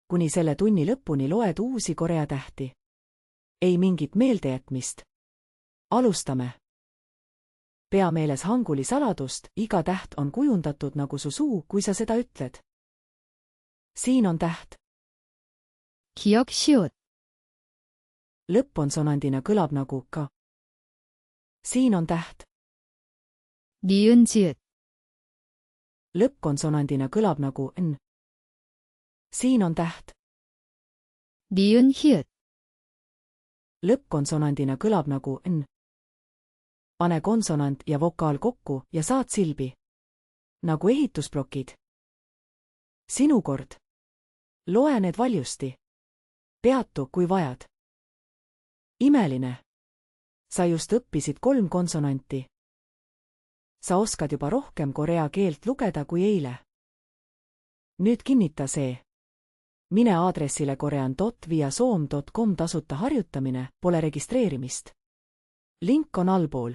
Kuni selle tunni lõpuni loed uusi korea tähti. Ei mingit meeldejätmist. Alustame. Pea meeles hanguli saladust, iga täht on kujundatud nagu su suu, kui sa seda ütled. Siin on täht. 기억 시옷. Lõppkonsonandina kõlab nagu ka. Siin on täht. 니은 지읒. Lõppkonsonandina kõlab nagu n. Siin on täht. 니은 히읗. Lõppkonsonandina kõlab nagu n. Pane konsonant ja vokaal kokku ja saad silbi. Nagu ehitusplokid. Sinu kord. Loe need valjusti. Peatu, kui vajad. Imeline. Sa just õppisid 3 konsonanti. Sa oskad juba rohkem korea keelt lugeda kui eile. Nüüd kinnita see. Mine aadressile korean.viasom.com tasuta harjutamine, pole registreerimist. Link on allpool.